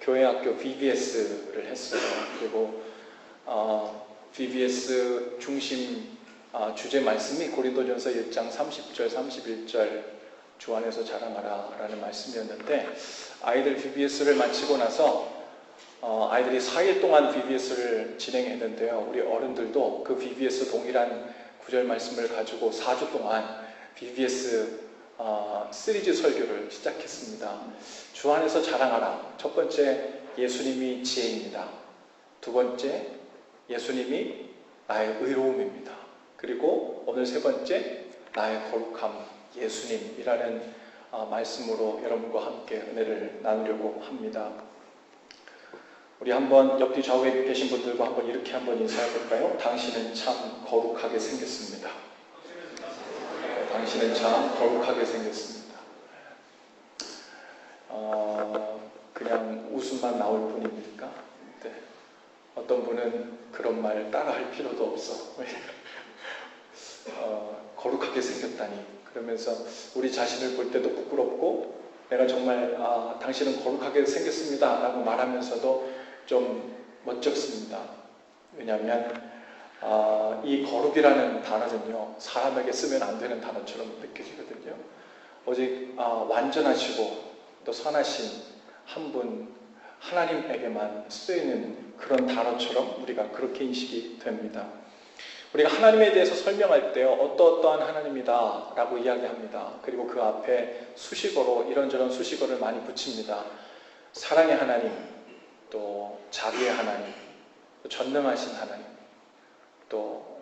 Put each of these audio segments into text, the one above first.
교회 학교 VBS를 했어요. 그리고 VBS 중심 주제 말씀이 고린도전서 1장 30절 31절 주 안에서 자랑하라 라는 말씀이었는데, 아이들 VBS를 마치고 나서 아이들이 4일 동안 VBS를 진행했는데요. 우리 어른들도 그 VBS 동일한 구절 말씀을 가지고 4주 동안 VBS 시리즈 설교를 시작했습니다. 주 안에서 자랑하라. 첫 번째, 예수님이 지혜입니다. 두 번째, 예수님이 나의 의로움입니다. 그리고 오늘 세 번째, 나의 거룩함, 예수님이라는 말씀으로 여러분과 함께 은혜를 나누려고 합니다. 우리 한번 옆뒤 좌우에 계신 분들과 한번 이렇게 한번 인사해 볼까요? 당신은 참 거룩하게 생겼습니다. 당신은 참 거룩하게 생겼습니다. 그냥 웃음만 나올 뿐입니까? 네. 어떤 분은 그런 말 따라할 필요도 없어. 거룩하게 생겼다니. 그러면서 우리 자신을 볼 때도 부끄럽고, 내가 정말 당신은 거룩하게 생겼습니다 라고 말하면서도 좀 멋쩍습니다. 왜냐하면 이 거룩이라는 단어는요, 사람에게 쓰면 안 되는 단어처럼 느껴지거든요. 오직 완전하시고 또 선하신 한 분 하나님에게만 쓰이는 그런 단어처럼 우리가 그렇게 인식이 됩니다. 우리가 하나님에 대해서 설명할 때요, 어떠어떠한 하나님이다 라고 이야기합니다. 그리고 그 앞에 수식어로 이런저런 수식어를 많이 붙입니다. 사랑의 하나님, 또 자비의 하나님, 또 전능하신 하나님, 또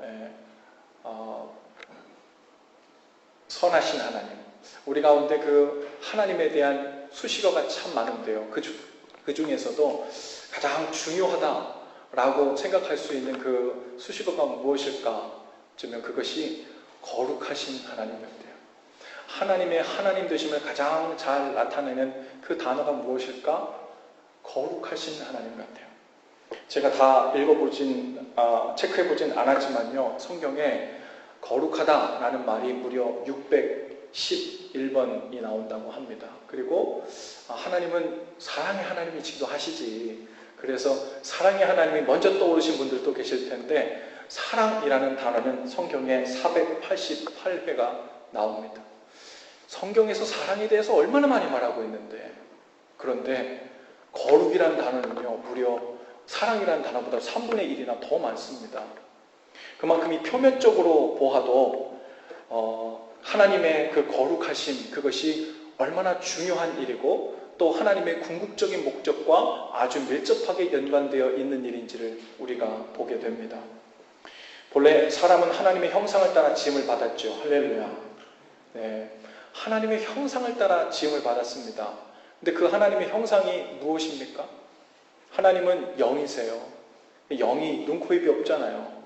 선하신 하나님. 우리 가운데 그 하나님에 대한 수식어가 참 많은데요, 그 중에서도 가장 중요하다라고 생각할 수 있는 그 수식어가 무엇일까? 쩌면 그것이 거룩하신 하나님 같아요. 하나님의 하나님 되심을 가장 잘 나타내는 그 단어가 무엇일까? 거룩하신 하나님 같아요. 제가 다 체크해보진 않았지만요, 성경에 거룩하다라는 말이 무려 611번이 나온다고 합니다. 그리고 하나님은 사랑의 하나님이시기도 하시지. 그래서 사랑의 하나님이 먼저 떠오르신 분들도 계실 텐데, 사랑이라는 단어는 성경에 488회가 나옵니다. 성경에서 사랑에 대해서 얼마나 많이 말하고 있는데, 그런데 거룩이라는 단어는요, 무려 사랑이라는 단어보다 3분의 1이나 더 많습니다. 그만큼 이 표면적으로 보아도 하나님의 그 거룩하심, 그것이 얼마나 중요한 일이고 또 하나님의 궁극적인 목적과 아주 밀접하게 연관되어 있는 일인지를 우리가 보게 됩니다. 본래 사람은 하나님의 형상을 따라 지음을 받았죠. 할렐루야. 네, 하나님의 형상을 따라 지음을 받았습니다. 근데 그 하나님의 형상이 무엇입니까? 하나님은 영이세요. 영이 눈, 코, 입이 없잖아요.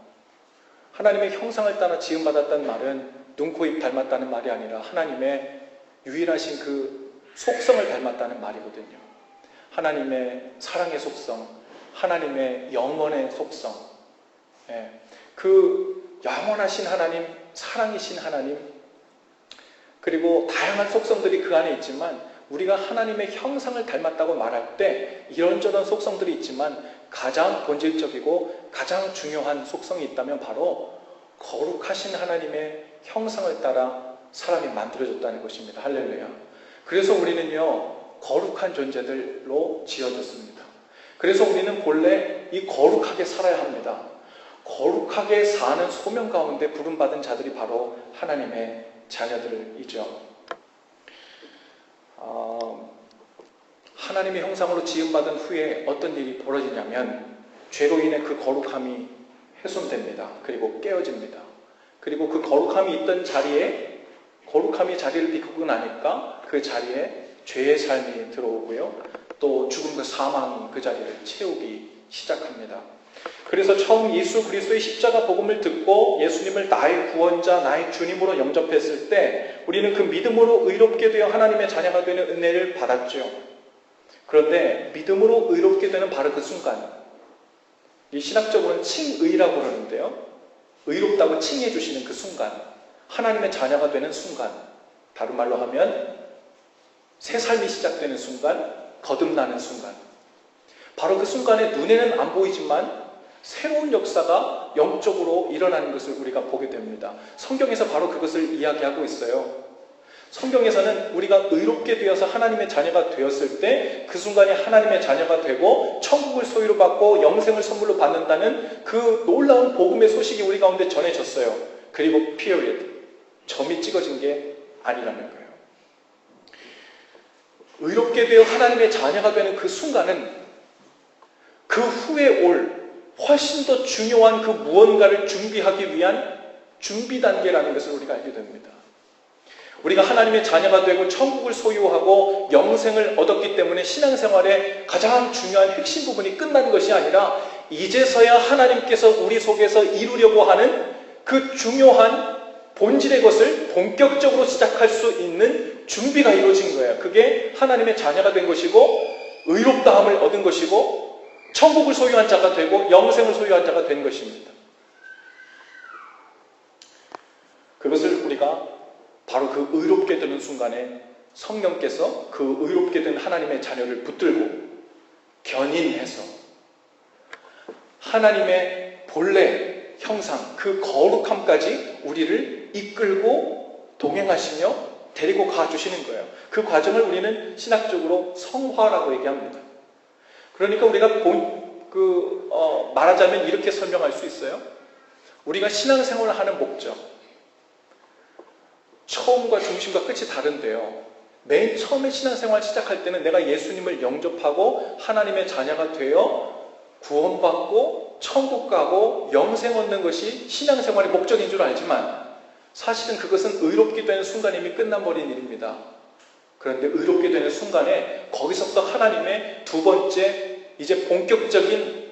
하나님의 형상을 따라 지음받았다는 말은 눈, 코, 입 닮았다는 말이 아니라 하나님의 유일하신 그 속성을 닮았다는 말이거든요. 하나님의 사랑의 속성, 하나님의 영원의 속성, 그 영원하신 하나님, 사랑이신 하나님, 그리고 다양한 속성들이 그 안에 있지만, 우리가 하나님의 형상을 닮았다고 말할 때 이런저런 속성들이 있지만 가장 본질적이고 가장 중요한 속성이 있다면 바로 거룩하신 하나님의 형상을 따라 사람이 만들어졌다는 것입니다. 할렐루야. 그래서 우리는요, 거룩한 존재들로 지어졌습니다. 그래서 우리는 본래 이 거룩하게 살아야 합니다. 거룩하게 사는 소명 가운데 부름받은 자들이 바로 하나님의 자녀들이죠. 하나님의 형상으로 지음받은 후에 어떤 일이 벌어지냐면, 죄로 인해 그 거룩함이 훼손됩니다. 그리고 깨어집니다. 그리고 그 거룩함이 있던 자리에, 거룩함이 자리를 비우고 나니까 그 자리에 죄의 삶이 들어오고요, 또 죽음과 사망이 그 자리를 채우기 시작합니다. 그래서 처음 예수 그리스도의 십자가 복음을 듣고 예수님을 나의 구원자, 나의 주님으로 영접했을 때 우리는 그 믿음으로 의롭게 되어 하나님의 자녀가 되는 은혜를 받았죠. 그런데 믿음으로 의롭게 되는 바로 그 순간, 이 신학적으로는 칭의라고 그러는데요, 의롭다고 칭해 주시는 그 순간, 하나님의 자녀가 되는 순간, 다른 말로 하면 새 삶이 시작되는 순간, 거듭나는 순간. 바로 그 순간에 눈에는 안 보이지만 새로운 역사가 영적으로 일어나는 것을 우리가 보게 됩니다. 성경에서 바로 그것을 이야기하고 있어요. 성경에서는 우리가 의롭게 되어서 하나님의 자녀가 되었을 때 그 순간에 하나님의 자녀가 되고 천국을 소유로 받고 영생을 선물로 받는다는 그 놀라운 복음의 소식이 우리 가운데 전해졌어요. 그리고 period, 점이 찍어진 게 아니라는 거예요. 의롭게 되어 하나님의 자녀가 되는 그 순간은 그 후에 올 훨씬 더 중요한 그 무언가를 준비하기 위한 준비 단계라는 것을 우리가 알게 됩니다. 우리가 하나님의 자녀가 되고 천국을 소유하고 영생을 얻었기 때문에 신앙생활의 가장 중요한 핵심 부분이 끝난 것이 아니라 이제서야 하나님께서 우리 속에서 이루려고 하는 그 중요한 본질의 것을 본격적으로 시작할 수 있는 준비가 이루어진 거예요. 그게 하나님의 자녀가 된 것이고 의롭다함을 얻은 것이고 천국을 소유한 자가 되고 영생을 소유한 자가 된 것입니다. 그것을 우리가 바로 그 의롭게 되는 순간에 성령께서 그 의롭게 된 하나님의 자녀를 붙들고 견인해서 하나님의 본래 형상, 그 거룩함까지 우리를 이끌고 동행하시며 데리고 가주시는 거예요. 그 과정을 우리는 신학적으로 성화라고 얘기합니다. 그러니까 우리가 말하자면 이렇게 설명할 수 있어요. 우리가 신앙생활을 하는 목적, 처음과 중심과 끝이 다른데요. 맨 처음에 신앙생활 시작할 때는 내가 예수님을 영접하고 하나님의 자녀가 되어 구원받고 천국 가고 영생 얻는 것이 신앙생활의 목적인 줄 알지만 사실은 그것은 의롭게 되는 순간에 이미 끝나버린 일입니다. 그런데 의롭게 되는 순간에 거기서부터 하나님의 두 번째 이제 본격적인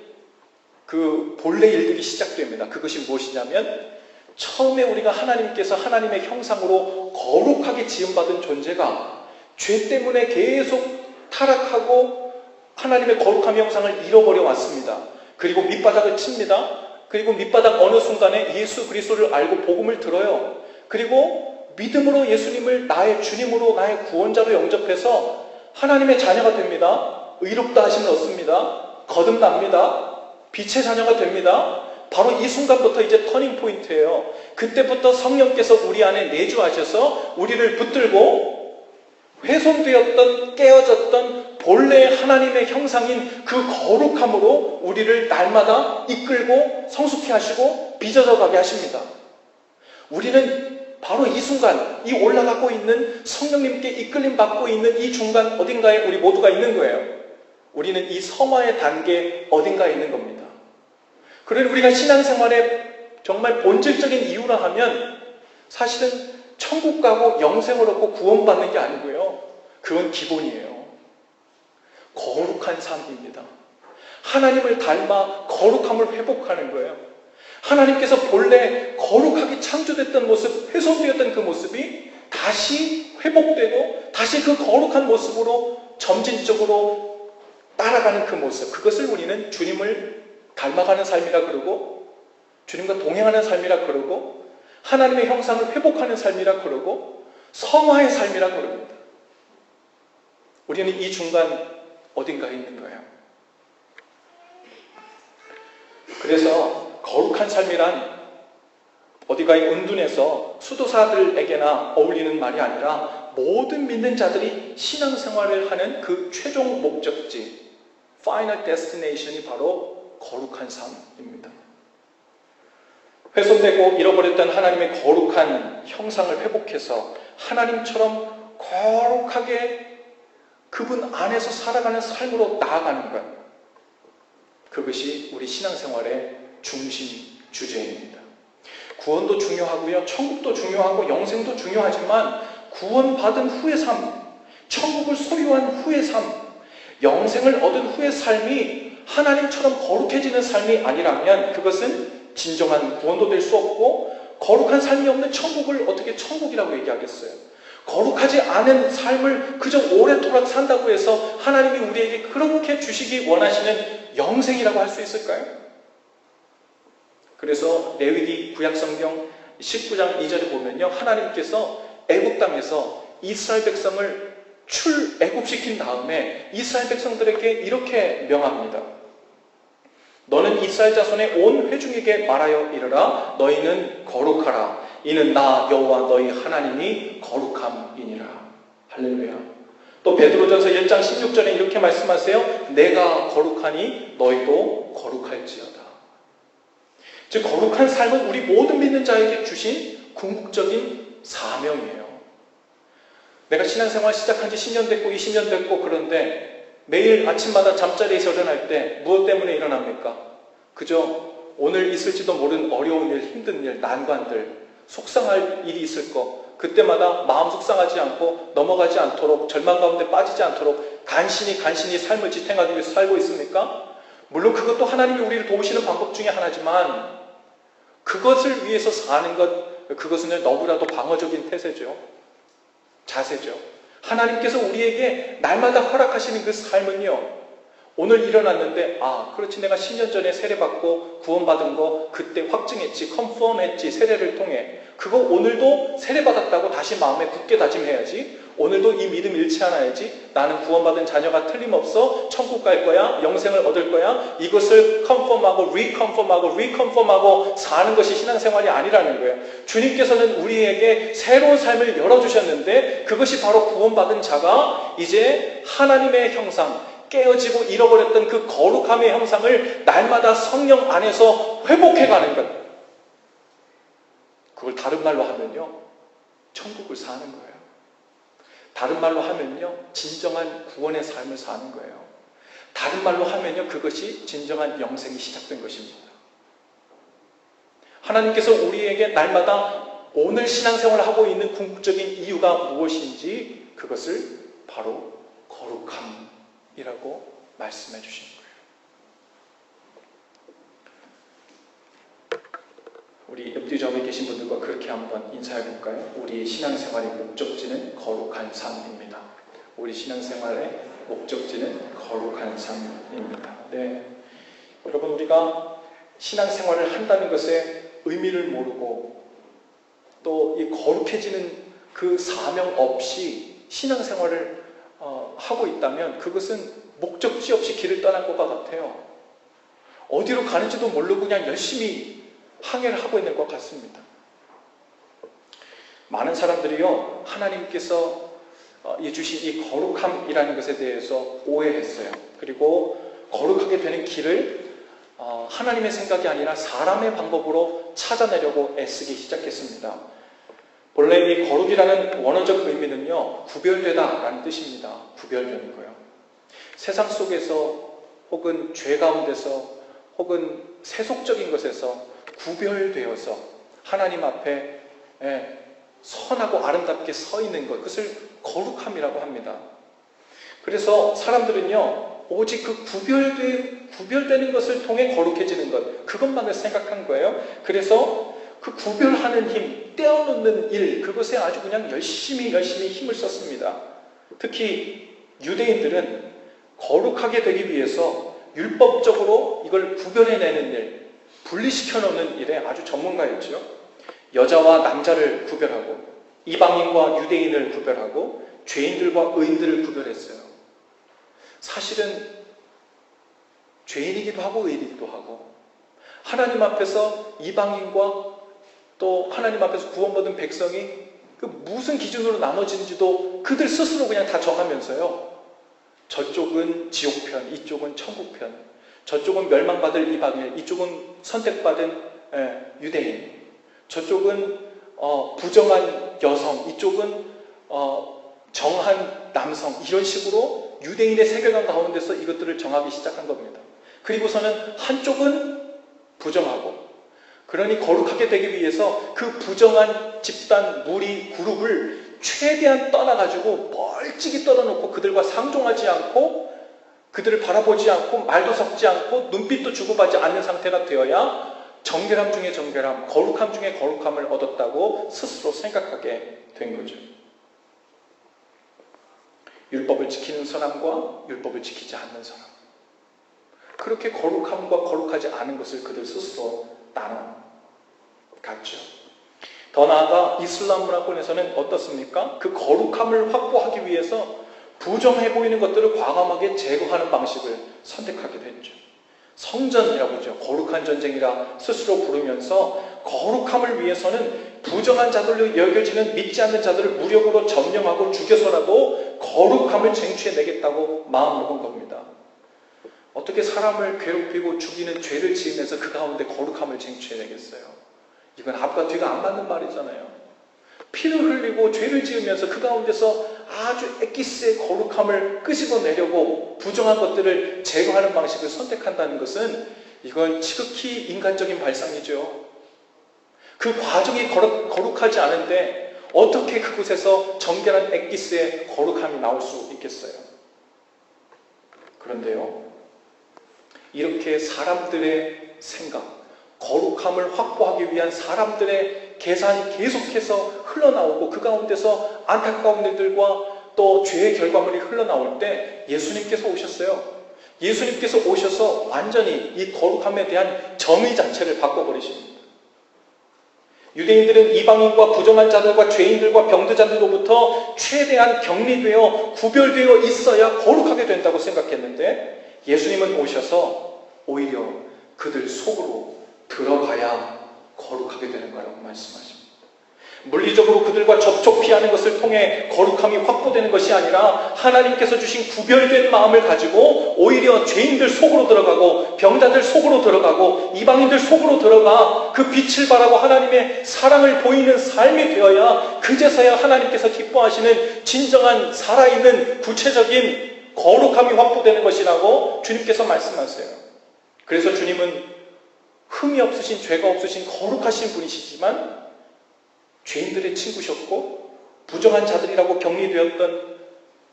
그 본래 일들이 시작됩니다. 그것이 무엇이냐면 처음에 우리가 하나님께서 하나님의 형상으로 거룩하게 지음받은 존재가 죄 때문에 계속 타락하고 하나님의 거룩함 형상을 잃어버려 왔습니다. 그리고 밑바닥을 칩니다. 그리고 밑바닥 어느 순간에 예수 그리스도를 알고 복음을 들어요. 그리고 믿음으로 예수님을 나의 주님으로 나의 구원자로 영접해서 하나님의 자녀가 됩니다. 의롭다 하심을 얻습니다. 거듭납니다. 빛의 자녀가 됩니다. 바로 이 순간부터 이제 터닝 포인트예요. 그때부터 성령께서 우리 안에 내주하셔서 우리를 붙들고 훼손되었던 깨어졌던 본래 하나님의 형상인 그 거룩함으로 우리를 날마다 이끌고 성숙해 하시고 빚어져 가게 하십니다. 우리는 바로 이 순간, 이 올라가고 있는 성령님께 이끌림 받고 있는 이 중간 어딘가에 우리 모두가 있는 거예요. 우리는 이 성화의 단계 어딘가에 있는 겁니다. 그러니 우리가 신앙생활의 정말 본질적인 이유라 하면 사실은 천국 가고 영생을 얻고 구원받는 게 아니고요. 그건 기본이에요. 거룩한 삶입니다. 하나님을 닮아 거룩함을 회복하는 거예요. 하나님께서 본래 거룩하게 창조됐던 모습, 훼손되었던 그 모습이 다시 회복되고 다시 그 거룩한 모습으로 점진적으로 따라가는 그 모습, 그것을 우리는 주님을 닮아가는 삶이라 그러고 주님과 동행하는 삶이라 그러고 하나님의 형상을 회복하는 삶이라 그러고 성화의 삶이라 그럽니다. 우리는 이 중간 어딘가에 있는 거예요. 그래서 거룩한 삶이란 어디가에 은둔해서 수도사들에게나 어울리는 말이 아니라 모든 믿는 자들이 신앙생활을 하는 그 최종 목적지, Final Destination이 바로 거룩한 삶입니다. 훼손되고 잃어버렸던 하나님의 거룩한 형상을 회복해서 하나님처럼 거룩하게 그분 안에서 살아가는 삶으로 나아가는 것, 그것이 우리 신앙생활의 중심 주제입니다. 구원도 중요하고요, 천국도 중요하고 영생도 중요하지만 구원받은 후의 삶, 천국을 소유한 후의 삶, 영생을 얻은 후의 삶이 하나님처럼 거룩해지는 삶이 아니라면 그것은 진정한 구원도 될 수 없고 거룩한 삶이 없는 천국을 어떻게 천국이라고 얘기하겠어요? 거룩하지 않은 삶을 그저 오래도록 산다고 해서 하나님이 우리에게 그렇게 주시기 원하시는 영생이라고 할 수 있을까요? 그래서 레위기 구약성경 19장 2절에 보면요, 하나님께서 애국 땅에서 이스라엘 백성을 출애굽시킨 다음에 이스라엘 백성들에게 이렇게 명합니다. 너는 이스라엘 자손의 온 회중에게 말하여 이르라. 너희는 거룩하라. 이는 나 여호와 너희 하나님이 거룩함이니라. 할렐루야. 또 베드로전서 1장 16절에 이렇게 말씀하세요. 내가 거룩하니 너희도 거룩할지어다. 즉 거룩한 삶은 우리 모든 믿는 자에게 주신 궁극적인 사명이에요. 내가 신앙생활 시작한 지 10년 됐고 20년 됐고 그런데 매일 아침마다 잠자리에서 일어날 때 무엇 때문에 일어납니까? 그저 오늘 있을지도 모르는 어려운 일, 힘든 일, 난관들, 속상할 일이 있을 거 그때마다 마음 속상하지 않고 넘어가지 않도록 절망 가운데 빠지지 않도록 간신히 삶을 지탱하기 위해서 살고 있습니까? 물론 그것도 하나님이 우리를 도우시는 방법 중에 하나지만 그것을 위해서 사는 그것은 너무나도 방어적인 태세죠. 자세죠. 하나님께서 우리에게 날마다 허락하시는 그 삶은요. 오늘 일어났는데 그렇지 내가 10년 전에 세례받고 구원받은 거 그때 확증했지, 컨펌했지 세례를 통해 그거 오늘도 세례받았다고 다시 마음에 굳게 다짐해야지. 오늘도 이 믿음 잃지 않아야지. 나는 구원받은 자녀가 틀림없어 천국 갈 거야. 영생을 얻을 거야. 이것을 컨펌하고 리컨펌하고 사는 것이 신앙생활이 아니라는 거예요. 주님께서는 우리에게 새로운 삶을 열어주셨는데 그것이 바로 구원받은 자가 이제 하나님의 형상 깨어지고 잃어버렸던 그 거룩함의 형상을 날마다 성령 안에서 회복해가는 것. 그걸 다른 말로 하면요. 천국을 사는 거예요. 다른 말로 하면요. 진정한 구원의 삶을 사는 거예요. 다른 말로 하면요. 그것이 진정한 영생이 시작된 것입니다. 하나님께서 우리에게 날마다 오늘 신앙생활을 하고 있는 궁극적인 이유가 무엇인지 그것을 바로 거룩함이라고 말씀해 주신 거예요. 우리 옆뒤점에 계신 분들과 그렇게 한번 인사해 볼까요? 우리 신앙생활의 목적지는 거룩한 삶입니다. 우리 신앙생활의 목적지는 거룩한 삶입니다. 네, 여러분 우리가 신앙생활을 한다는 것의 의미를 모르고 또 이 거룩해지는 그 사명 없이 신앙생활을 하고 있다면 그것은 목적지 없이 길을 떠난 것과 같아요. 어디로 가는지도 모르고 그냥 열심히 항해를 하고 있는 것 같습니다. 많은 사람들이요, 하나님께서 주신 이 거룩함이라는 것에 대해서 오해했어요. 그리고 거룩하게 되는 길을 하나님의 생각이 아니라 사람의 방법으로 찾아내려고 애쓰기 시작했습니다. 본래 이 거룩이라는 원어적 의미는요, 구별되다라는 뜻입니다. 구별되는 거예요. 세상 속에서 혹은 죄 가운데서 혹은 세속적인 것에서 구별되어서 하나님 앞에 선하고 아름답게 서 있는 것, 그것을 거룩함이라고 합니다. 그래서 사람들은요, 오직 그 구별되는 것을 통해 거룩해지는 것, 그것만을 생각한 거예요. 그래서 그 구별하는 힘, 떼어놓는 일, 그것에 아주 그냥 열심히 힘을 썼습니다. 특히 유대인들은 거룩하게 되기 위해서 율법적으로 이걸 구별해내는 일, 분리시켜 놓는 일에 아주 전문가였죠. 여자와 남자를 구별하고 이방인과 유대인을 구별하고 죄인들과 의인들을 구별했어요. 사실은 죄인이기도 하고 의인이기도 하고 하나님 앞에서 이방인과 또 하나님 앞에서 구원받은 백성이 그 무슨 기준으로 나눠지는지도 그들 스스로 그냥 다 정하면서요. 저쪽은 지옥편, 이쪽은 천국편, 저쪽은 멸망받을 이방인, 이쪽은 선택받은 유대인, 저쪽은 부정한 여성, 이쪽은 정한 남성, 이런 식으로 유대인의 세계관 가운데서 이것들을 정하기 시작한 겁니다. 그리고서는 한쪽은 부정하고, 그러니 거룩하게 되기 위해서 그 부정한 집단, 무리, 그룹을 최대한 떠나가지고 멀찍이 떨어놓고 그들과 상종하지 않고 그들을 바라보지 않고 말도 섞지 않고 눈빛도 주고받지 않는 상태가 되어야 정결함 중에 정결함, 거룩함 중에 거룩함을 얻었다고 스스로 생각하게 된 거죠. 율법을 지키는 사람과 율법을 지키지 않는 사람, 그렇게 거룩함과 거룩하지 않은 것을 그들 스스로 나눠갔죠. 더 나아가 이슬람 문화권에서는 어떻습니까? 그 거룩함을 확보하기 위해서 부정해 보이는 것들을 과감하게 제거하는 방식을 선택하게 됐죠. 성전이라고 하죠. 거룩한 전쟁이라 스스로 부르면서 거룩함을 위해서는 부정한 자들로 여겨지는 믿지 않는 자들을 무력으로 점령하고 죽여서라도 거룩함을 쟁취해내겠다고 마음먹은 겁니다. 어떻게 사람을 괴롭히고 죽이는 죄를 지으면서 그 가운데 거룩함을 쟁취해내겠어요? 이건 앞과 뒤가 안 맞는 말이잖아요. 피를 흘리고 죄를 지으면서 그 가운데서 아주 엑기스의 거룩함을 끄집어내려고 부정한 것들을 제거하는 방식을 선택한다는 것은 이건 지극히 인간적인 발상이죠. 그 과정이 거룩하지 않은데 어떻게 그곳에서 정결한 엑기스의 거룩함이 나올 수 있겠어요? 그런데요, 이렇게 사람들의 생각, 거룩함을 확보하기 위한 사람들의 계산이 계속해서 흘러나오고 그 가운데서 안타까운 일들과 또 죄의 결과물이 흘러나올 때 예수님께서 오셨어요. 예수님께서 오셔서 완전히 이 거룩함에 대한 정의 자체를 바꿔버리십니다. 유대인들은 이방인과 부정한 자들과 죄인들과 병드자들로부터 최대한 격리되어 구별되어 있어야 거룩하게 된다고 생각했는데 예수님은 오셔서 오히려 그들 속으로 들어가야 거룩하게 되는 거라고 말씀하십니다. 물리적으로 그들과 접촉 피하는 것을 통해 거룩함이 확보되는 것이 아니라 하나님께서 주신 구별된 마음을 가지고 오히려 죄인들 속으로 들어가고 병자들 속으로 들어가고 이방인들 속으로 들어가 그 빛을 발하고 하나님의 사랑을 보이는 삶이 되어야 그제서야 하나님께서 기뻐하시는 진정한 살아있는 구체적인 거룩함이 확보되는 것이라고 주님께서 말씀하세요. 그래서 주님은 흠이 없으신, 죄가 없으신 거룩하신 분이시지만 죄인들의 친구셨고 부정한 자들이라고 격리되었던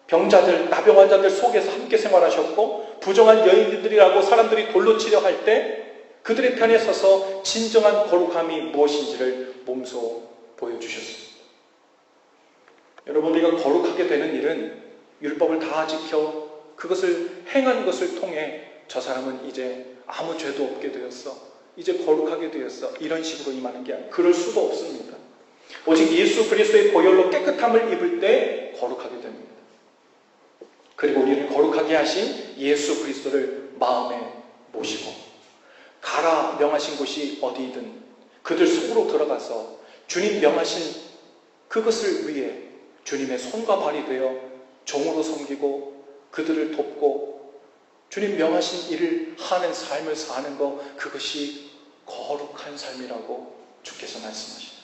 병자들, 나병 환자들 속에서 함께 생활하셨고 부정한 여인들이라고 사람들이 돌로 치려 할 때 그들의 편에 서서 진정한 거룩함이 무엇인지를 몸소 보여주셨습니다. 여러분, 우리가 거룩하게 되는 일은 율법을 다 지켜 그것을 행하는 것을 통해 저 사람은 이제 아무 죄도 없게 되었어, 이제 거룩하게 되었어, 이런 식으로 임하는 게 아니에요. 그럴 수도 없습니다. 오직 예수 그리스도의 보혈로 깨끗함을 입을 때 거룩하게 됩니다. 그리고 우리를 거룩하게 하신 예수 그리스도를 마음에 모시고 가라 명하신 곳이 어디이든 그들 속으로 들어가서 주님 명하신 그것을 위해 주님의 손과 발이 되어 종으로 섬기고 그들을 돕고 주님 명하신 일을 하는 삶을 사는 것, 그것이 거룩한 삶이라고 주께서 말씀하십니다.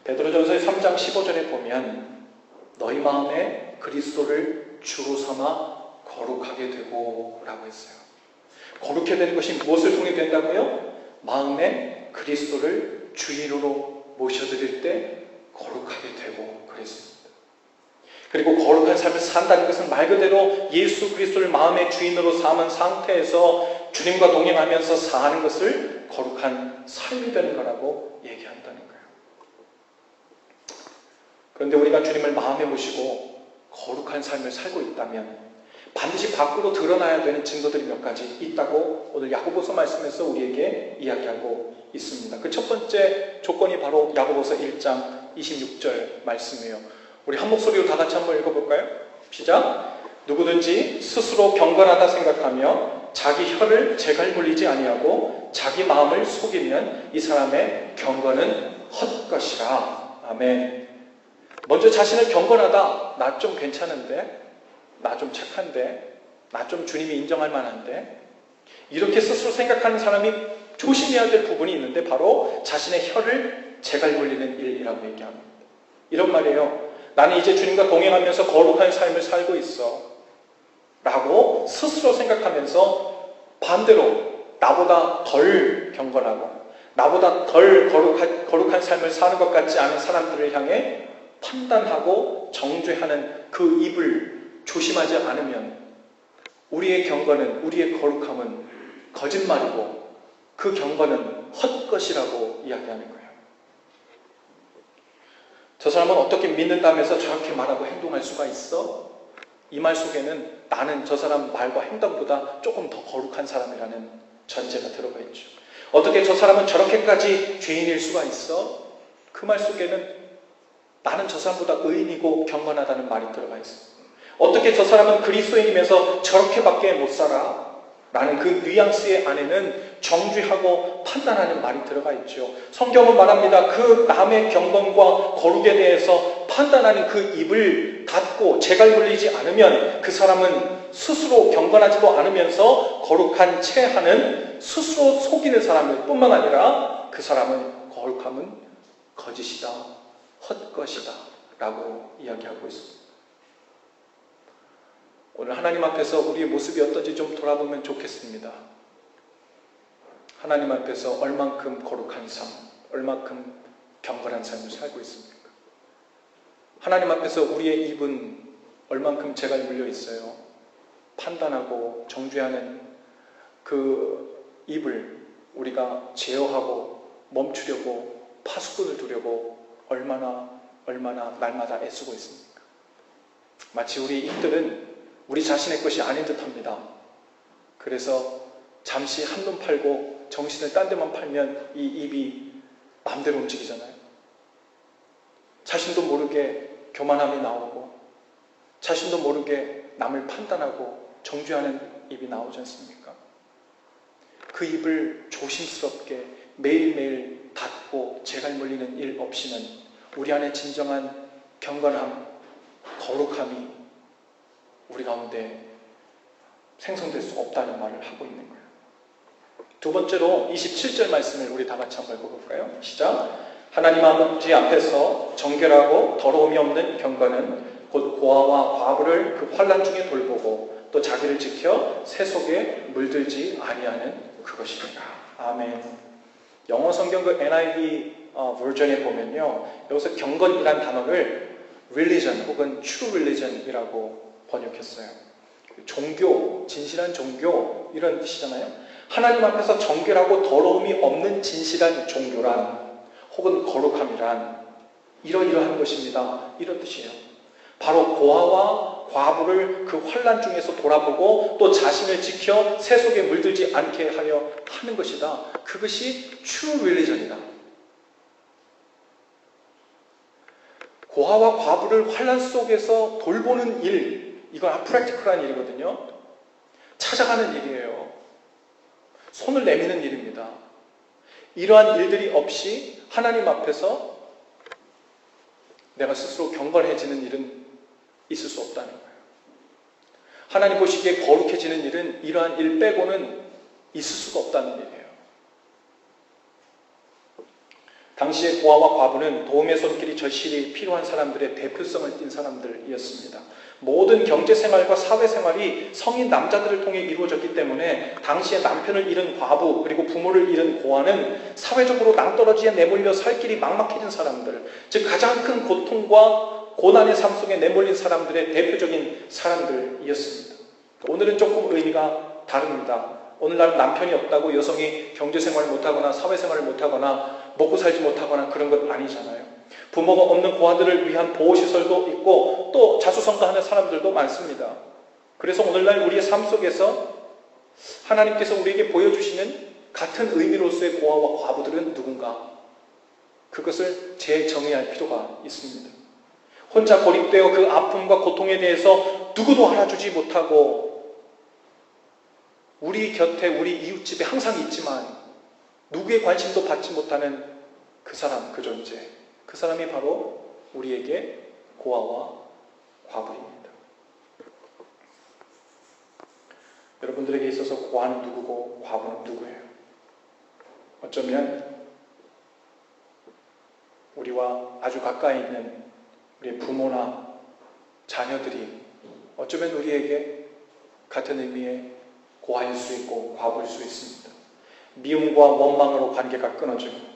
베드로전서의 3장 15절에 보면 너희 마음에 그리스도를 주로 삼아 거룩하게 되고 라고 했어요. 거룩해 되는 것이 무엇을 통해 된다고요? 마음에 그리스도를 주인으로 모셔드릴 때 거룩하게 되고 그랬습니다. 그리고 거룩한 삶을 산다는 것은 말 그대로 예수 그리스도를 마음의 주인으로 삼은 상태에서 주님과 동행하면서 사는 것을 거룩한 삶이 되는 거라고 얘기한다는 거예요. 그런데 우리가 주님을 마음에 모시고 거룩한 삶을 살고 있다면 반드시 밖으로 드러나야 되는 증거들이 몇 가지 있다고 오늘 야고보서 말씀에서 우리에게 이야기하고 있습니다. 그 첫 번째 조건이 바로 야고보서 1장 26절 말씀이에요. 우리 한 목소리로 다 같이 한번 읽어볼까요? 시작! 누구든지 스스로 경건하다 생각하며 자기 혀를 제갈 물리지 아니하고 자기 마음을 속이면 이 사람의 경건은 헛것이라. 아멘. 먼저 자신을 경건하다, 나 좀 괜찮은데, 나 좀 착한데, 나 좀 주님이 인정할 만한데, 이렇게 스스로 생각하는 사람이 조심해야 될 부분이 있는데 바로 자신의 혀를 제갈 물리는 일이라고 얘기합니다. 이런 말이에요. 나는 이제 주님과 동행하면서 거룩한 삶을 살고 있어 라고 스스로 생각하면서 반대로 나보다 덜 경건하고 나보다 덜 거룩한 삶을 사는 것 같지 않은 사람들을 향해 판단하고 정죄하는 그 입을 조심하지 않으면 우리의 경건은, 우리의 거룩함은 거짓말이고 그 경건은 헛것이라고 이야기하는 거예요. 저 사람은 어떻게 믿는다면서 저렇게 말하고 행동할 수가 있어? 이 말 속에는 나는 저 사람 말과 행동보다 조금 더 거룩한 사람이라는 전제가 들어가 있죠. 어떻게 저 사람은 저렇게까지 죄인일 수가 있어? 그 말 속에는 나는 저 사람보다 의인이고 경건하다는 말이 들어가 있어요. 어떻게 저 사람은 그리스도인이면서 저렇게밖에 못 살아? 라는 그 뉘앙스의 안에는 정죄하고 판단하는 말이 들어가 있죠. 성경은 말합니다. 그 남의 경건과 거룩에 대해서 판단하는 그 입을 닫고 재갈 물리지 않으면 그 사람은 스스로 경건하지도 않으면서 거룩한 채 하는 스스로 속이는 사람일 뿐만 아니라 그 사람은 거룩함은 거짓이다, 헛것이다 라고 이야기하고 있습니다. 오늘 하나님 앞에서 우리의 모습이 어떤지 좀 돌아보면 좋겠습니다. 하나님 앞에서 얼만큼 거룩한 삶, 얼만큼 경건한 삶을 살고 있습니까? 하나님 앞에서 우리의 입은 얼만큼 재갈 물려 있어요. 판단하고 정죄하는 그 입을 우리가 제어하고 멈추려고 파수꾼을 두려고 얼마나 날마다 애쓰고 있습니까? 마치 우리 입들은 우리 자신의 것이 아닌 듯합니다. 그래서 잠시 한눈 팔고 정신을 딴 데만 팔면 이 입이 마음대로 움직이잖아요. 자신도 모르게 교만함이 나오고 자신도 모르게 남을 판단하고 정죄하는 입이 나오지 않습니까? 그 입을 조심스럽게 매일매일 닫고 재갈 물리는 일 없이는 우리 안에 진정한 경건함, 거룩함이 우리 가운데 생성될 수 없다는 말을 하고 있는 거예요. 두 번째로 27절 말씀을 우리 다 같이 한번 읽어볼까요? 시작! 하나님 아버지 앞에서 정결하고 더러움이 없는 경건은 곧 고아와 과부를 그 환난 중에 돌보고 또 자기를 지켜 새 속에 물들지 아니하는 그것입니다. 아멘. 영어 성경 그 NIV 버전에 보면요, 여기서 경건이란 단어를 religion 혹은 true religion이라고 번역했어요. 종교, 진실한 종교 이런 뜻이잖아요. 하나님 앞에서 정결하고 더러움이 없는 진실한 종교란 혹은 거룩함이란 이러이러한 것입니다. 이런 뜻이에요. 바로 고아와 과부를 그 환난 중에서 돌아보고 또 자신을 지켜 새 속에 물들지 않게 하여 하는 것이다. 그것이 true religion이다. 고아와 과부를 환난 속에서 돌보는 일, 이건 프랙티컬한 일이거든요. 찾아가는 일이에요. 손을 내미는 일입니다. 이러한 일들이 없이 하나님 앞에서 내가 스스로 경건해지는 일은 있을 수 없다는 거예요. 하나님 보시기에 거룩해지는 일은 이러한 일 빼고는 있을 수가 없다는 일이에요. 당시의 고아와 과부는 도움의 손길이 절실히 필요한 사람들의 대표성을 띈 사람들이었습니다. 모든 경제생활과 사회생활이 성인 남자들을 통해 이루어졌기 때문에 당시에 남편을 잃은 과부 그리고 부모를 잃은 고아는 사회적으로 낭떠러지에 내몰려 살 길이 막막해진 사람들, 즉 가장 큰 고통과 고난의 삶 속에 내몰린 사람들의 대표적인 사람들이었습니다. 오늘은 조금 의미가 다릅니다. 오늘날 남편이 없다고 여성이 경제생활을 못하거나 사회생활을 못하거나 먹고 살지 못하거나 그런 건 아니잖아요. 부모가 없는 고아들을 위한 보호시설도 있고 또 자수성가하는 사람들도 많습니다. 그래서 오늘날 우리의 삶 속에서 하나님께서 우리에게 보여주시는 같은 의미로서의 고아와 과부들은 누군가? 그것을 재정의할 필요가 있습니다. 혼자 고립되어 그 아픔과 고통에 대해서 누구도 알아주지 못하고 우리 곁에 우리 이웃집에 항상 있지만 누구의 관심도 받지 못하는 그 사람, 그 존재, 그 사람이 바로 우리에게 고아와 과부입니다. 여러분들에게 있어서 고아는 누구고 과부는 누구예요? 어쩌면 우리와 아주 가까이 있는 우리의 부모나 자녀들이 어쩌면 우리에게 같은 의미의 고아일 수 있고 과부일 수 있습니다. 미움과 원망으로 관계가 끊어지고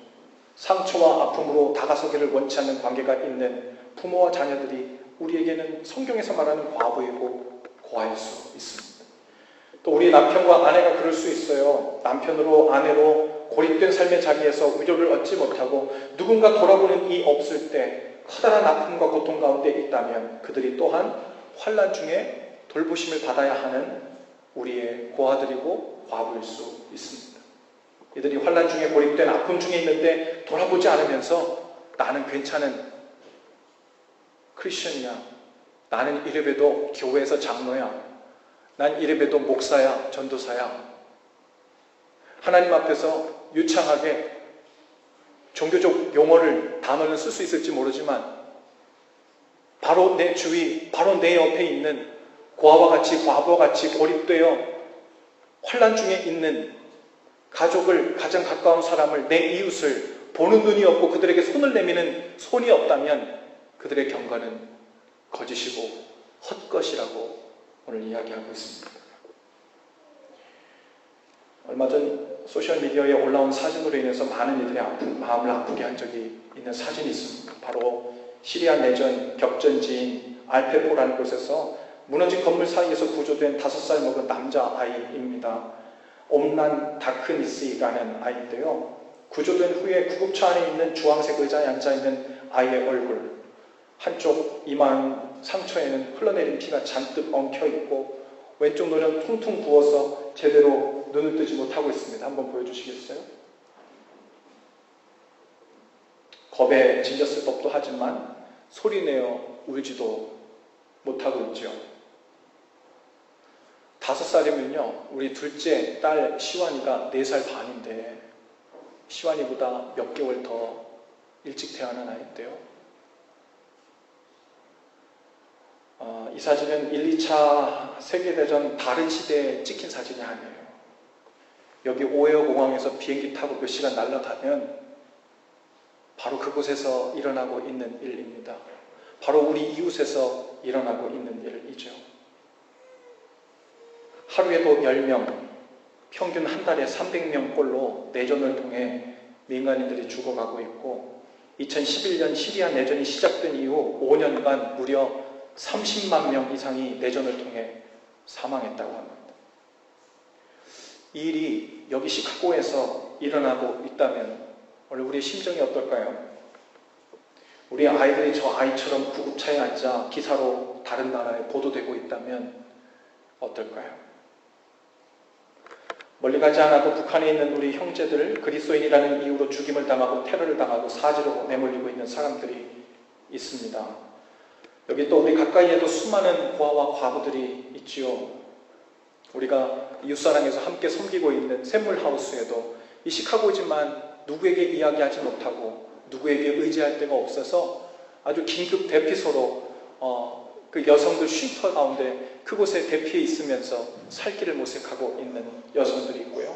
상처와 아픔으로 다가서기를 원치 않는 관계가 있는 부모와 자녀들이 우리에게는 성경에서 말하는 과부이고 고아일 수 있습니다. 또 우리 남편과 아내가 그럴 수 있어요. 남편으로 아내로 고립된 삶의 자리에서 위로를 얻지 못하고 누군가 돌아보는 이 없을 때 커다란 아픔과 고통 가운데 있다면 그들이 또한 환난 중에 돌보심을 받아야 하는 우리의 고아들이고 과부일 수 있습니다. 이들이 환난 중에 고립된 아픔 중에 있는데 돌아보지 않으면서 나는 괜찮은 크리스천이야. 나는 이래봬도 교회에서 장로야. 난 이래봬도 목사야, 전도사야. 하나님 앞에서 유창하게 종교적 용어를, 단어를 쓸 수 있을지 모르지만 바로 내 주위, 바로 내 옆에 있는 고아와 같이, 과부와 같이 고립되어 환난 중에 있는 가족을, 가장 가까운 사람을, 내 이웃을 보는 눈이 없고 그들에게 손을 내미는 손이 없다면 그들의 경건은 거짓이고 헛것이라고 오늘 이야기하고 있습니다. 얼마 전 소셜미디어에 올라온 사진으로 인해서 많은 이들의 마음을 아프게 한 적이 있는 사진이 있습니다. 바로 시리아 내전 격전지인 알페포라는 곳에서 무너진 건물 사이에서 구조된 5살 먹은 남자아이입니다. 옴란 다크니스라는 아이인데요. 구조된 후에 구급차 안에 있는 주황색 의자에 앉아있는 아이의 얼굴, 한쪽 이마 상처에는 흘러내린 피가 잔뜩 엉켜있고 왼쪽 눈은 퉁퉁 부어서 제대로 눈을 뜨지 못하고 있습니다. 한번 보여주시겠어요? 겁에 질렸을 법도 하지만 소리내어 울지도 못하고 있죠. 5살이면요, 우리 둘째 딸 시완이가 4살 반인데 시완이보다 몇 개월 더 일찍 태어난 아이인데요. 이 사진은 1, 2차 세계대전 다른 시대에 찍힌 사진이 아니에요. 여기 오헤어 공항에서 비행기 타고 몇 시간 날아가면 바로 그곳에서 일어나고 있는 일입니다. 바로 우리 이웃에서 일어나고 있는 일이죠. 하루에도 10명, 평균 한 달에 300명꼴로 내전을 통해 민간인들이 죽어가고 있고 2011년 시리아 내전이 시작된 이후 5년간 무려 30만 명 이상이 내전을 통해 사망했다고 합니다. 이 일이 여기 시카고에서 일어나고 있다면 오늘 우리의 심정이 어떨까요? 우리 아이들이 저 아이처럼 구급차에 앉아 기사로 다른 나라에 보도되고 있다면 어떨까요? 멀리 가지 않아도 북한에 있는 우리 형제들, 그리스도인이라는 이유로 죽임을 당하고 테러를 당하고 사지로 내몰리고 있는 사람들이 있습니다. 여기 또 우리 가까이에도 수많은 고아와 과부들이 있지요. 우리가 이웃사랑에서 함께 섬기고 있는 샘물하우스에도 이 시카고지만 누구에게 이야기하지 못하고 누구에게 의지할 데가 없어서 아주 긴급 대피소로 그 여성들 쉼터 가운데 그곳에 대피해 있으면서 살 길을 모색하고 있는 여성들이 있고요.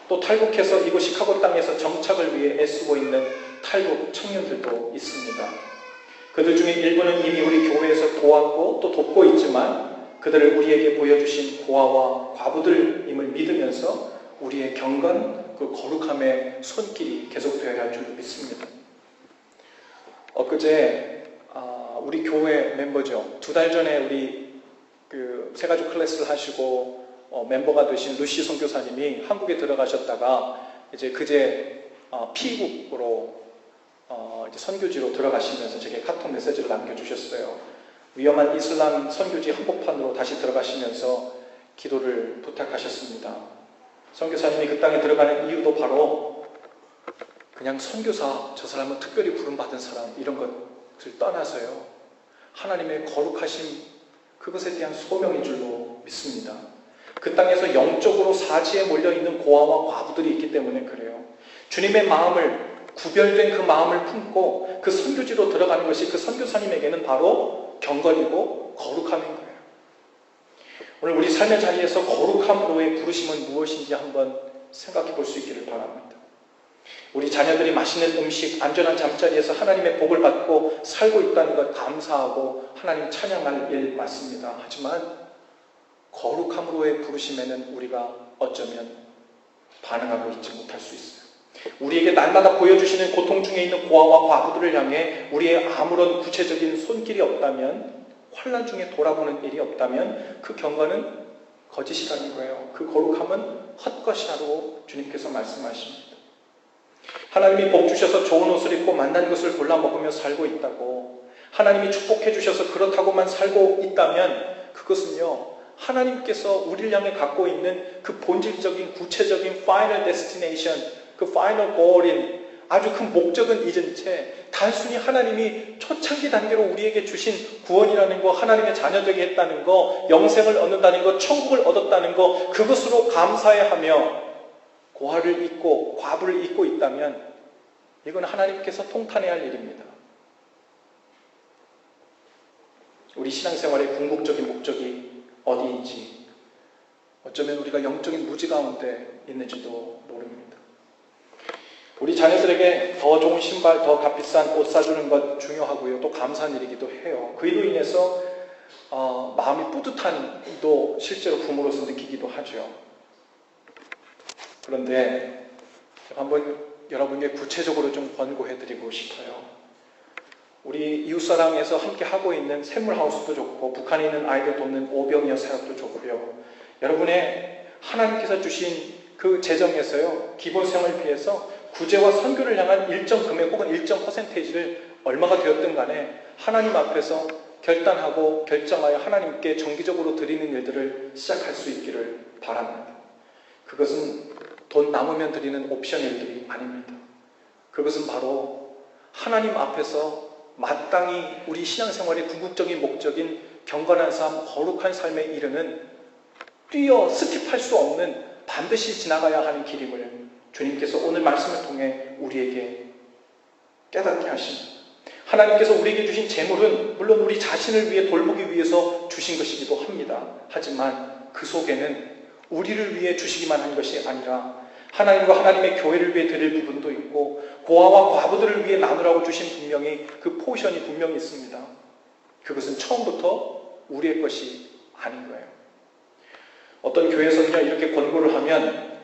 또 탈북해서 이곳 시카고 땅에서 정착을 위해 애쓰고 있는 탈북 청년들도 있습니다. 그들 중에 일부는 이미 우리 교회에서 도왔고 또 돕고 있지만 그들을 우리에게 보여주신 고아와 과부들임을 믿으면서 우리의 경건, 그 거룩함의 손길이 계속되어야 할 줄 믿습니다. 엊그제 우리 교회 멤버죠. 2달 전에 우리 그 새가족 클래스를 하시고 멤버가 되신 루시 선교사님이 한국에 들어가셨다가 이제 그제 피국으로 이제 선교지로 들어가시면서 제게 카톡 메시지를 남겨주셨어요. 위험한 이슬람 선교지 한복판으로 다시 들어가시면서 기도를 부탁하셨습니다. 선교사님이 그 땅에 들어가는 이유도 바로 그냥 선교사, 저 사람은 특별히 부름받은 사람 이런 것을 떠나서요. 하나님의 거룩하심, 그것에 대한 소명인 줄로 믿습니다. 그 땅에서 영적으로 사지에 몰려있는 고아와 과부들이 있기 때문에 그래요. 주님의 마음을, 구별된 그 마음을 품고 그 선교지로 들어가는 것이 그 선교사님에게는 바로 경건이고 거룩함인 거예요. 오늘 우리 삶의 자리에서 거룩함으로의 부르심은 무엇인지 한번 생각해 볼 수 있기를 바랍니다. 우리 자녀들이 맛있는 음식, 안전한 잠자리에서 하나님의 복을 받고 살고 있다는 것 감사하고 하나님 찬양할 일 맞습니다. 하지만 거룩함으로의 부르심에는 우리가 어쩌면 반응하고 있지 못할 수 있어요. 우리에게 날마다 보여주시는 고통 중에 있는 고아와 과부들을 향해 우리의 아무런 구체적인 손길이 없다면, 환난 중에 돌아보는 일이 없다면 그 경건은 거짓이라는 거예요. 그 거룩함은 헛것이라고 주님께서 말씀하십니다. 하나님이 복 주셔서 좋은 옷을 입고 맛난 것을 골라 먹으며 살고 있다고, 하나님이 축복해 주셔서 그렇다고만 살고 있다면 그것은요, 하나님께서 우리를 향해 갖고 있는 그 본질적인 구체적인 final destination, 그 final goal인 아주 큰 목적은 잊은 채 단순히 하나님이 초창기 단계로 우리에게 주신 구원이라는 거, 하나님의 자녀되게 했다는 거, 영생을 얻는다는 거, 천국을 얻었다는 거, 그것으로 감사해하며 고아를 잊고 과부를 잊고 있다면 이건 하나님께서 통탄해야 할 일입니다. 우리 신앙생활의 궁극적인 목적이 어디인지, 어쩌면 우리가 영적인 무지 가운데 있는지도 모릅니다. 우리 자녀들에게 더 좋은 신발, 더 값비싼 옷 사주는 것 중요하고요. 또 감사한 일이기도 해요. 그로 인해서 마음이 뿌듯함도 실제로 부모로서 느끼기도 하죠. 그런데 한번 여러분께 구체적으로 좀 권고해드리고 싶어요. 우리 이웃사랑에서 함께 하고 있는 샘물하우스도 좋고, 북한에 있는 아이들 돕는 오병이어 사역도 좋고요. 여러분의 하나님께서 주신 그 재정에서요, 기본생활비에서 구제와 선교를 향한 일정 금액 혹은 일정 퍼센테이지를 얼마가 되었든 간에 하나님 앞에서 결단하고 결정하여 하나님께 정기적으로 드리는 일들을 시작할 수 있기를 바랍니다. 그것은 돈 남으면 드리는 옵션 일들이 아닙니다. 그것은 바로 하나님 앞에서 마땅히 우리 신앙생활의 궁극적인 목적인 경건한 삶, 거룩한 삶에 이르는 뛰어 스킵할 수 없는 반드시 지나가야 하는 길임을 주님께서 오늘 말씀을 통해 우리에게 깨닫게 하십니다. 하나님께서 우리에게 주신 재물은 물론 우리 자신을 위해 돌보기 위해서 주신 것이기도 합니다. 하지만 그 속에는 우리를 위해 주시기만 한 것이 아니라 하나님과 하나님의 교회를 위해 드릴 부분도 있고, 고아와 과부들을 위해 나누라고 주신 분명히 그 포션이 분명히 있습니다. 그것은 처음부터 우리의 것이 아닌 거예요. 어떤 교회에서는요, 이렇게 권고를 하면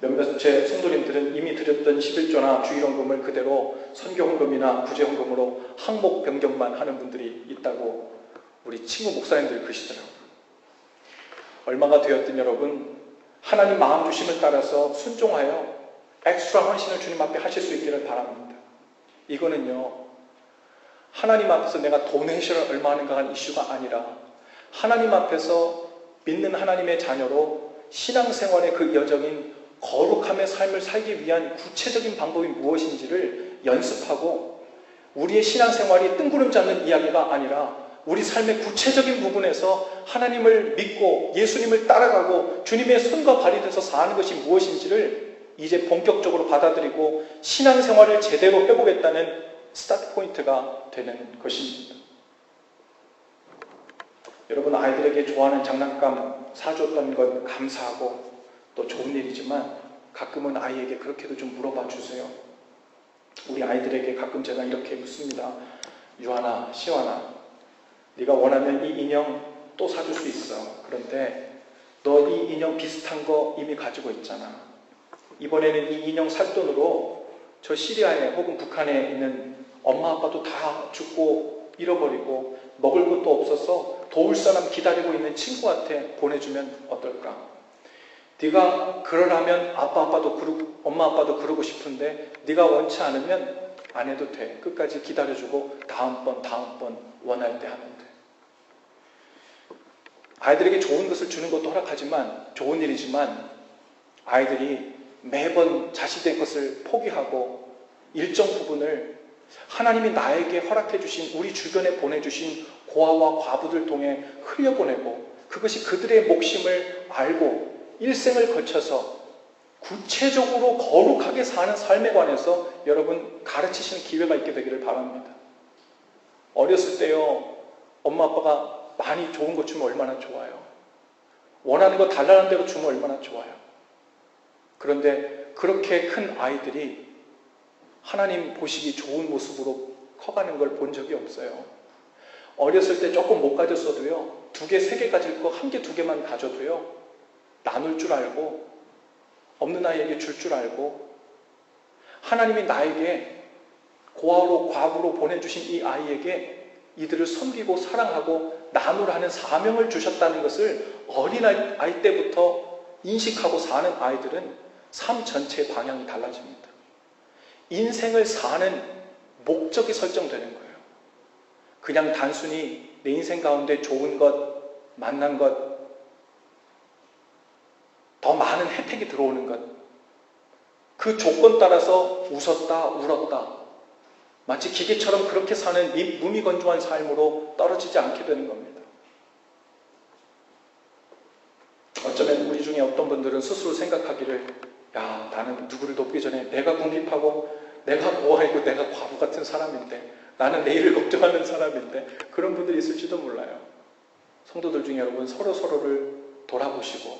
몇몇의 성도님들은 이미 드렸던 11조나 주일헌금을 그대로 선교헌금이나 구제헌금으로 항목 변경만 하는 분들이 있다고 우리 친구 목사님들이 그러시더라고요. 얼마가 되었든 여러분, 하나님 마음 주심을 따라서 순종하여 엑스트라 헌신을 주님 앞에 하실 수 있기를 바랍니다. 이거는요, 하나님 앞에서 내가 도네이션을 얼마 하는가 한 이슈가 아니라 하나님 앞에서 믿는 하나님의 자녀로 신앙생활의 그 여정인 거룩함의 삶을 살기 위한 구체적인 방법이 무엇인지를 연습하고, 우리의 신앙생활이 뜬구름 잡는 이야기가 아니라 우리 삶의 구체적인 부분에서 하나님을 믿고 예수님을 따라가고 주님의 손과 발이 돼서 사는 것이 무엇인지를 이제 본격적으로 받아들이고 신앙생활을 제대로 해보겠다는 스타트 포인트가 되는 것입니다. 여러분, 아이들에게 좋아하는 장난감 사줬던 건 감사하고 또 좋은 일이지만 가끔은 아이에게 그렇게도 좀 물어봐 주세요. 우리 아이들에게 가끔 제가 이렇게 묻습니다. 유한아, 시완아, 네가 원하면 이 인형 또 사줄 수 있어. 그런데 너 이 인형 비슷한 거 이미 가지고 있잖아. 이번에는 이 인형 살 돈으로 저 시리아에 혹은 북한에 있는 엄마 아빠도 다 죽고 잃어버리고 먹을 것도 없어서 도울 사람 기다리고 있는 친구한테 보내주면 어떨까? 네가 그러라면 엄마 아빠도 그러고 싶은데 네가 원치 않으면 안 해도 돼. 끝까지 기다려주고 다음번 원할 때 하면 돼. 아이들에게 좋은 것을 주는 것도 허락하지만, 좋은 일이지만 아이들이 매번 자신의 것을 포기하고 일정 부분을 하나님이 나에게 허락해 주신, 우리 주변에 보내주신 고아와 과부들 통해 흘려보내고, 그것이 그들의 몫임을 알고 일생을 거쳐서 구체적으로 거룩하게 사는 삶에 관해서 여러분 가르치시는 기회가 있게 되기를 바랍니다. 어렸을 때요, 엄마 아빠가 많이 좋은 거 주면 얼마나 좋아요. 원하는 거 달라는 대로 주면 얼마나 좋아요. 그런데 그렇게 큰 아이들이 하나님 보시기 좋은 모습으로 커가는 걸 본 적이 없어요. 어렸을 때 조금 못 가졌어도요, 2개, 3개 가질 거 1개, 2개만 가져도요, 나눌 줄 알고 없는 아이에게 줄 줄 알고, 하나님이 나에게 고아로 과부로 보내주신 이 아이에게 이들을 섬기고 사랑하고 나누라는 사명을 주셨다는 것을 어린아이 때부터 인식하고 사는 아이들은 삶 전체의 방향이 달라집니다. 인생을 사는 목적이 설정되는 거예요. 그냥 단순히 내 인생 가운데 좋은 것, 만난 것, 더 많은 혜택이 들어오는 것, 그 조건 따라서 웃었다, 울었다, 마치 기계처럼 그렇게 사는 무미건조한 삶으로 떨어지지 않게 되는 겁니다. 어쩌면 우리 중에 어떤 분들은 스스로 생각하기를, 야, 나는 누구를 돕기 전에 내가 궁핍하고 내가 고아이고 내가 과부 같은 사람인데, 나는 내일을 걱정하는 사람인데, 그런 분들이 있을지도 몰라요. 성도들 중에 여러분, 서로를 돌아보시고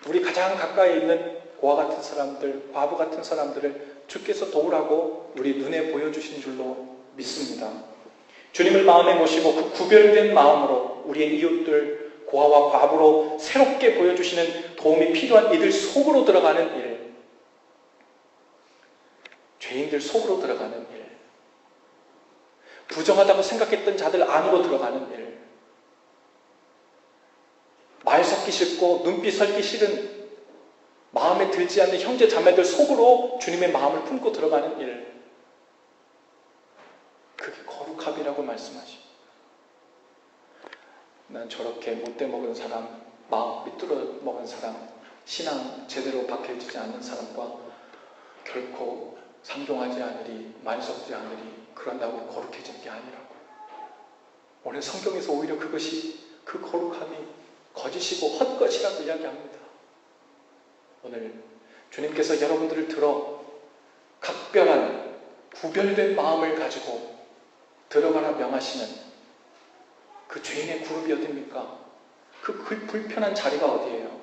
우리 가장 가까이 있는 고아 같은 사람들, 과부 같은 사람들을 주께서 도우라고 우리 눈에 보여주신 줄로 믿습니다. 주님을 마음에 모시고 그 구별된 마음으로 우리의 이웃들, 고아와 과부로 새롭게 보여주시는 도움이 필요한 이들 속으로 들어가는 일, 죄인들 속으로 들어가는 일, 부정하다고 생각했던 자들 안으로 들어가는 일, 말 섞기 싫고 눈빛 설기 싫은 마음에 들지 않는 형제 자매들 속으로 주님의 마음을 품고 들어가는 일, 그게 거룩함이라고 말씀하십니다. 난 저렇게 못돼 먹은 사람, 마음 삐뚤어 먹은 사람, 신앙 제대로 박혀지지 않는 사람과 결코 상종하지 않으리, 말 섞지 않으리, 그런다고 거룩해진 게 아니라고. 오늘 성경에서 오히려 그것이, 그 거룩함이 거짓이고 헛것이라고 이야기합니다. 오늘 주님께서 여러분들을 들어 각별한 구별된 마음을 가지고 들어가라 명하시는 그 죄인의 그룹이 어딥니까? 그 불편한 자리가 어디예요?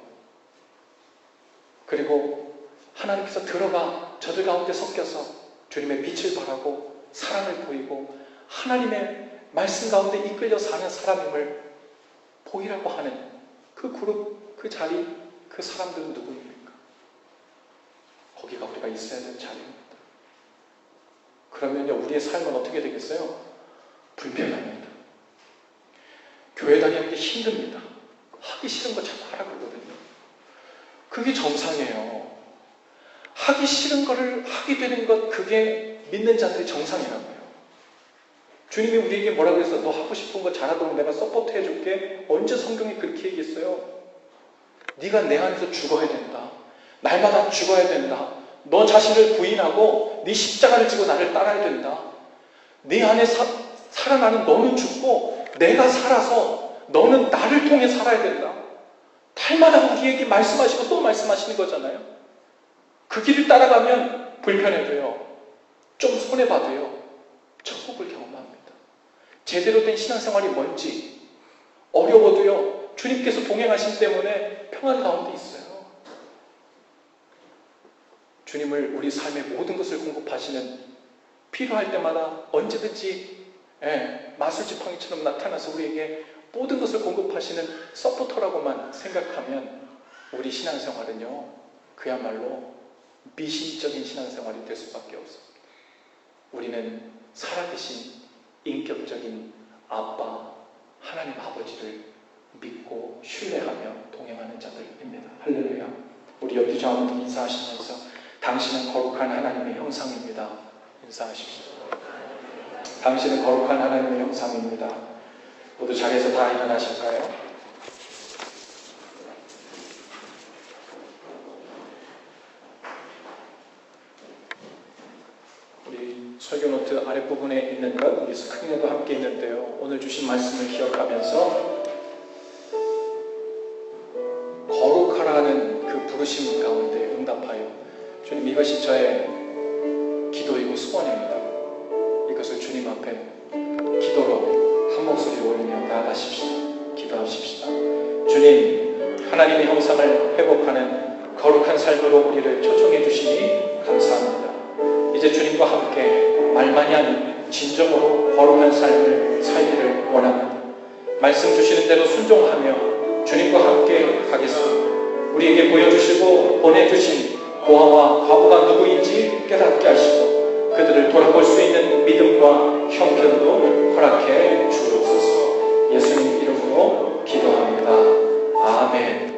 그리고 하나님께서 들어가 저들 가운데 섞여서 주님의 빛을 발하고 사랑을 보이고 하나님의 말씀 가운데 이끌려 사는 사람임을 보이라고 하는 그 그룹, 그 자리, 그 사람들은 누구입니까? 거기가 우리가 있어야 되는 자리입니다. 그러면요, 우리의 삶은 어떻게 되겠어요? 불편합니다. 교회 다니는 게 힘듭니다. 하기 싫은 거 자꾸 하라고 그러거든요. 그게 정상이에요. 하기 싫은 거를 하게 되는 것, 그게 믿는 자들의 정상이라고요. 주님이 우리에게 뭐라고 했어? 너 하고 싶은 거 잘하도록 내가 서포트 해줄게. 언제 성경이 그렇게 얘기했어요? 네가 내 안에서 죽어야 된다. 날마다 죽어야 된다. 너 자신을 부인하고 네 십자가를 지고 나를 따라야 된다. 네 안에 살아나는 너는 죽고 내가 살아서 너는 나를 통해 살아야 된다. 달마다 우리에게 말씀하시고 또 말씀하시는 거잖아요. 그 길을 따라가면 불편해도요, 좀 손해봐도요, 천국을 경험합니다. 제대로 된 신앙생활이 뭔지 어려워도요, 주님께서 동행하심 때문에 평안 가운데 있어요. 주님을 우리 삶의 모든 것을 공급하시는, 필요할 때마다 언제든지 마술지팡이처럼 나타나서 우리에게 모든 것을 공급하시는 서포터라고만 생각하면 우리 신앙생활은요, 그야말로 미신적인 신앙생활이 될 수밖에 없습니다. 우리는 살아계신 인격적인 아빠, 하나님 아버지를 믿고 신뢰하며 동행하는 자들입니다. 할렐루야. 우리 옆에 자매들 인사하시면서 당신은 거룩한 하나님의 형상입니다. 인사하십시오. 당신은 거룩한 하나님의 형상입니다. 모두 자리에서 다 일어나실까요? 우리 설교노트 아랫부분에 있는 것, 우리 스크린에도 함께 있는데요, 오늘 주신 말씀을 기억하면서 거룩하라는 그 부르심 가운데 응답하여, 주님, 이것이 저의 기도이고 소원입니다. 이것을 주님 앞에 기도로 한 목소리 올리며 나아가십시다. 기도하십시다. 주님, 하나님의 형상을 회복하는 거룩한 삶으로 우리를 초청해 주시니 감사합니다. 이제 주님과 함께 말만이 아닌 진정으로 거룩한 삶을 살기를 원합니다. 말씀 주시는 대로 순종하며 주님과 함께 가겠습니다. 우리에게 보여주시고 보내주신 고아와 과부가 누구인지 깨닫게 하시고 그들을 돌아볼 수 있는 믿음과 형편도 허락해 주옵소서. 예수님 이름으로 기도합니다. 아멘.